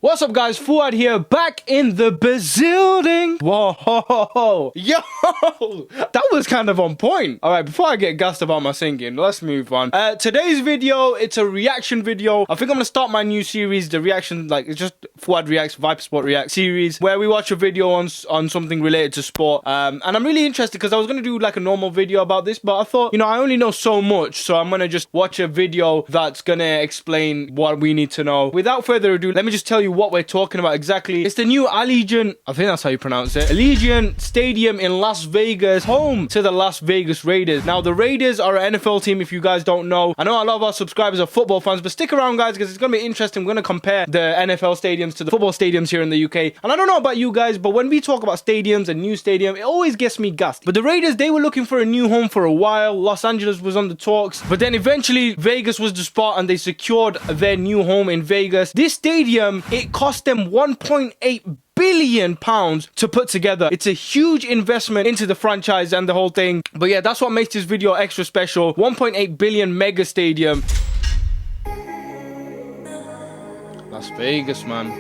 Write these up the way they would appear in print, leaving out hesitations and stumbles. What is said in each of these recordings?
What's up, guys? Fuad here, back in the building. Whoa, yo, that was kind of on point. All right, before I get gassed about my singing, let's move on. Today's video, it's a reaction video. I think I'm gonna start my new series, the reaction, like it's just Fuad Reacts, Viper Sport React series, where we watch a video on something related to sport. And I'm really interested because I was gonna do like a normal video about this, but I thought, you know, I only know so much, so I'm gonna just watch a video that's gonna explain what we need to know. Without further ado, let me just tell you what we're talking about exactly. It's the new Allegiant, I think that's how you pronounce it, Allegiant Stadium in Las Vegas, home to the Las Vegas Raiders. Now, the Raiders are an NFL team, if you guys don't know. I know a lot of our subscribers are football fans, but stick around, guys, because it's going to be interesting. We're going to compare the NFL stadiums to the football stadiums here in the UK. And I don't know about you guys, but when we talk about stadiums and new stadium, it always gets me gassed. But the Raiders, they were looking for a new home for a while. Los Angeles was on the talks, but then eventually Vegas was the spot and they secured their new home in Vegas. This stadium, it cost them 1.8 billion pounds to put together. It's a huge investment into the franchise and the whole thing. But yeah, that's what makes this video extra special. 1.8 billion mega stadium. Las Vegas, man.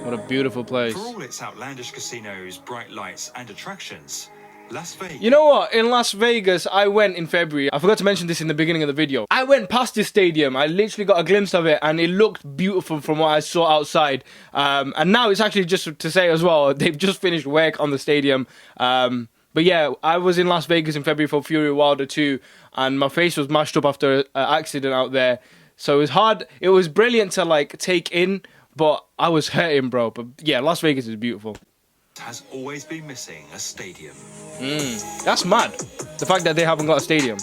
What a beautiful place. For all its outlandish casinos, bright lights and attractions, Las Vegas. You know what? In Las Vegas, I went in February. I forgot to mention this in the beginning of the video. I went past this stadium. I literally got a glimpse of it and it looked beautiful from what I saw outside. And now it's actually, just to say as well, they've just finished work on the stadium. But yeah, I was in Las Vegas in February for Fury Wilder 2 and my face was mashed up after an accident out there. So it was hard. It was brilliant to like take in, but I was hurting, bro. But yeah, Las Vegas is beautiful. Has always been missing a stadium. That's mad, the fact that they haven't got a stadium.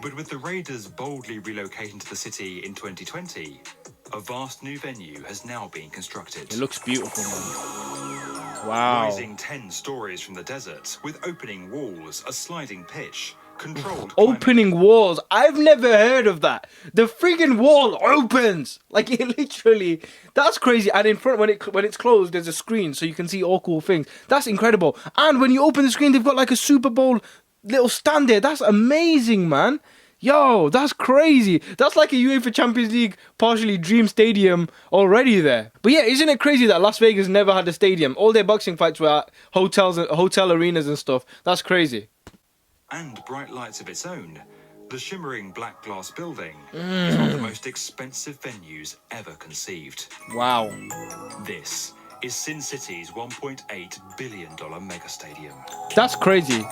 But with the Raiders boldly relocating to the city in 2020, a vast new venue has now been constructed. It looks beautiful, man. Wow. Rising 10 stories from the desert, with opening walls, a sliding pitch, controlled opening walls. I've never heard of that. The freaking wall opens. Like, it literally, that's crazy. And in front, when it's closed, there's a screen so you can see all cool things. That's incredible. And when you open the screen, they've got like a Super Bowl little stand there. That's amazing, man. Yo, that's crazy. That's like a UEFA Champions League partially dream stadium already there. But yeah, isn't it crazy that Las Vegas never had a stadium? All their boxing fights were at hotels and hotel arenas and stuff. That's crazy. And bright lights of its own. The shimmering black glass building is one of the most expensive venues ever conceived. Wow. This is Sin City's $1.8 billion mega stadium. That's crazy.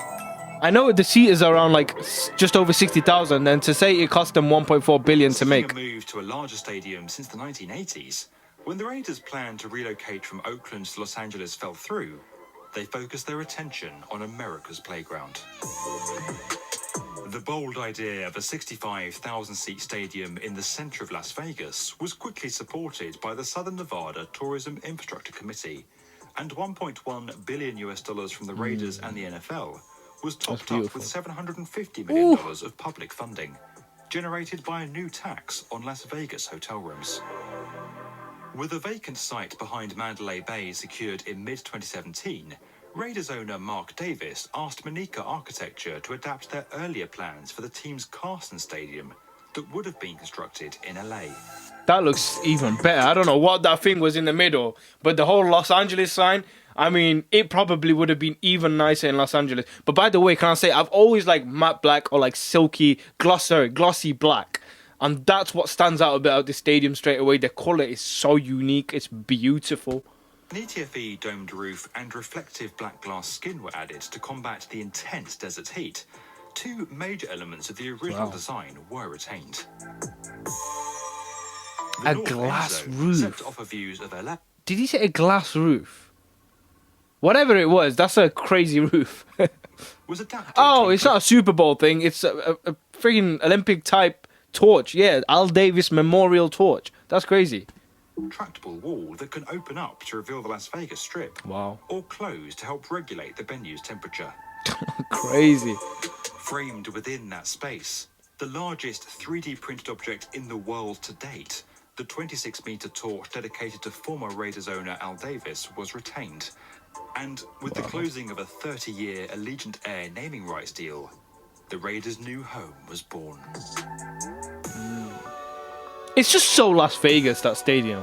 I know the seat is around like just over 60,000, and to say it cost them 1.4 billion to make. A move to a larger stadium since the 1980s, when the Raiders' plan to relocate from Oakland to Los Angeles fell through, they focused their attention on America's playground. The bold idea of a 65,000-seat stadium in the center of Las Vegas was quickly supported by the Southern Nevada Tourism Infrastructure Committee, and $1.1 billion from the Raiders and the NFL was topped up with $750 million of public funding, generated by a new tax on Las Vegas hotel rooms. With a vacant site behind Mandalay Bay secured in mid-2017, Raiders owner Mark Davis asked Manica Architecture to adapt their earlier plans for the team's Carson Stadium that would have been constructed in LA. That looks even better. I don't know what that thing was in the middle, but the whole Los Angeles sign, I mean, it probably would have been even nicer in Los Angeles. But by the way, can I say, I've always liked matte black or like silky, glossy black. And that's what stands out about this stadium straight away. The colour is so unique. It's beautiful. An ETFE domed roof and reflective black glass skin were added to combat the intense desert heat. Two major elements of the original design were retained. A glass roof. Set to offer views of LA. Did he say a glass roof? Whatever it was, that's a crazy roof. Was adapted. Oh, it's not a Super Bowl thing. It's a freaking Olympic type torch. Yeah, Al Davis Memorial Torch. That's crazy. Retractable wall that can open up to reveal the Las Vegas Strip. Wow. Or close to help regulate the venue's temperature. Crazy. Framed within that space, the largest 3D printed object in the world to date, the 26-meter torch dedicated to former Raiders owner Al Davis, was retained. And with the closing of a 30-year Allegiant Air naming rights deal, the Raiders' new home was born. It's just so Las Vegas, that stadium.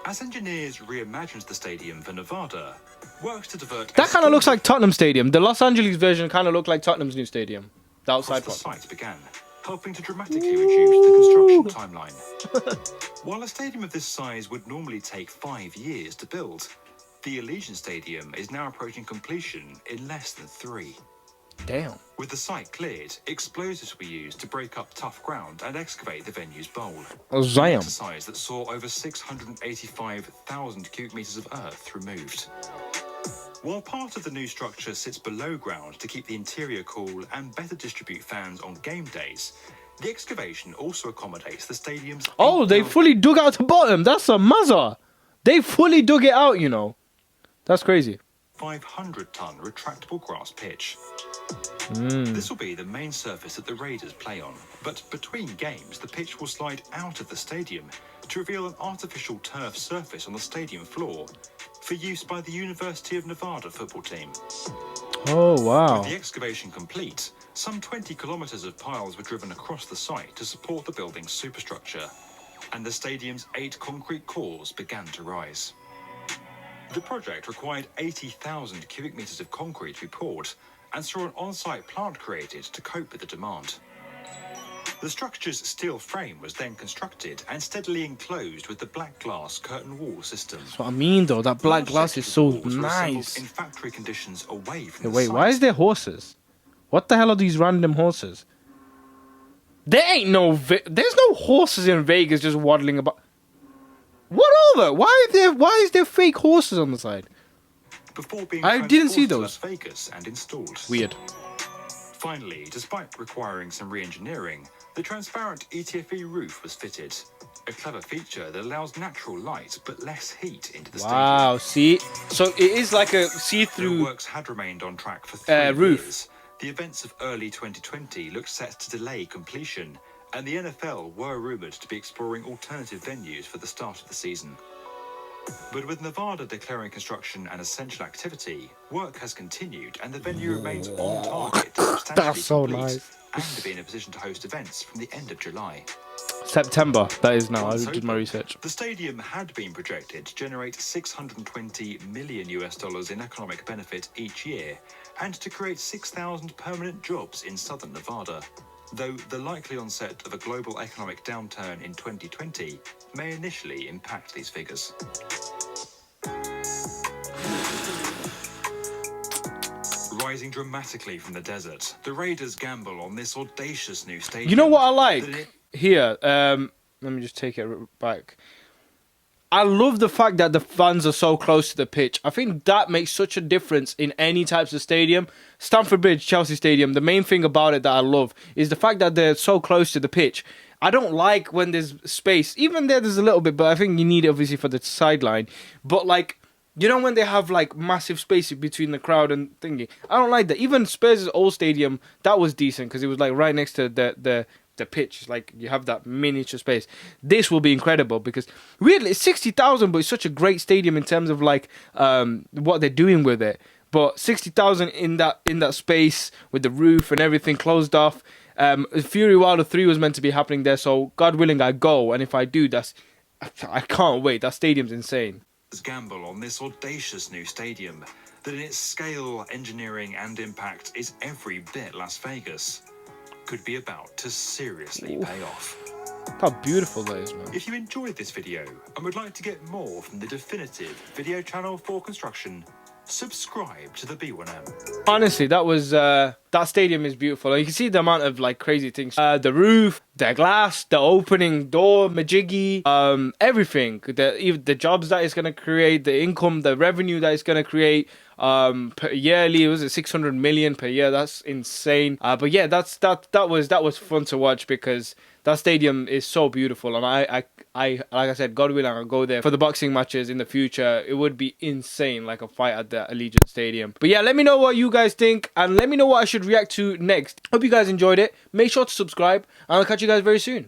As engineers reimagined the stadium for Nevada, works to divert That kind of looks like Tottenham Stadium. The Los Angeles version kind of looked like Tottenham's new stadium. The outside the part. site began, helping to dramatically reduce the construction timeline. While a stadium of this size would normally take 5 years to build, the Allegiant Stadium is now approaching completion in less than 3. Damn. With the site cleared, explosives were used to break up tough ground and excavate the venue's bowl. Oh, An damn. exercise that saw over 685,000 cubic meters of earth removed. While part of the new structure sits below ground to keep the interior cool and better distribute fans on game days, the excavation also accommodates the stadium's... Oh, they fully dug out the bottom. That's a mazza. They fully dug it out, you know. That's crazy. 500-ton retractable grass pitch. This will be the main surface that the Raiders play on, but between games the pitch will slide out of the stadium to reveal an artificial turf surface on the stadium floor for use by the University of Nevada football team. Oh, wow. With the excavation complete, some 20 kilometers of piles were driven across the site to support the building's superstructure, and the stadium's 8 concrete cores began to rise. The project required 80,000 cubic meters of concrete to be poured and saw an on-site plant created to cope with the demand. The structure's steel frame was then constructed and steadily enclosed with the black glass curtain wall system. That's what I mean, though. That black glass is so Walls were assembled nice. in factory conditions away from Hey, the wait, site. why is there horses? What the hell are these random horses? There ain't no... There's no horses in Vegas just waddling about. What are there? Why is there fake horses on the side? Before being I didn't see transported to those. Las Vegas and installed. Weird. Finally, despite requiring some re-engineering, the transparent ETFE roof was fitted. A clever feature that allows natural light but less heat into the Wow, see? So it is like a stadium. The see-through works had remained on track for 3 roof. years. The events of early 2020 looked set to delay completion, and the NFL were rumoured to be exploring alternative venues for the start of the season. But with Nevada declaring construction an essential activity, work has continued and the venue remains on target to substantially That's so complete nice. and to be in a position to host events from the end of July. September. That is now. I Once did my open, research. The stadium had been projected to generate $620 million in economic benefit each year and to create 6,000 permanent jobs in southern Nevada. Though the likely onset of a global economic downturn in 2020 may initially impact these figures. Rising dramatically from the desert, the Raiders gamble on this audacious new stadium. You know what I that like? Here, let me just take it back. I love the fact that the fans are so close to the pitch. I think that makes such a difference in any types of stadium. Stamford Bridge, Chelsea Stadium, the main thing about it that I love is the fact that they're so close to the pitch. I don't like when there's space. Even there's a little bit, but I think you need it obviously for the sideline. But like, you know when they have like massive space between the crowd and thingy? I don't like that. Even Spurs' old stadium, that was decent because it was like right next to the pitch. Like you have that miniature space. This will be incredible because weirdly it's 60,000, but it's such a great stadium in terms of like what they're doing with it. But 60,000 in that space with the roof and everything closed off. Fury Wilder 3 was meant to be happening there, so God willing I go, and if I do, I can't wait. That stadium's insane. Gamble on this audacious new stadium that in its scale, engineering and impact is every bit Las Vegas could be about to seriously pay off. How beautiful that is, man. If you enjoyed this video and would like to get more from the definitive video channel for construction, subscribe to the B1M. Honestly, that stadium is beautiful. You can see the amount of like crazy things. The roof, the glass, the opening door, majiggy, everything. Even the jobs that it's gonna create, the income, the revenue that it's gonna create. Per yearly, was it 600 million per year? That's insane. But yeah, that was fun to watch because that stadium is so beautiful, and I like I said, God willing, I'll go there for the boxing matches in the future. It would be insane, like a fight at the Allegiant Stadium. But yeah, let me know what you guys think, and let me know what I should react to next. Hope you guys enjoyed it. Make sure to subscribe, and I'll catch you guys very soon.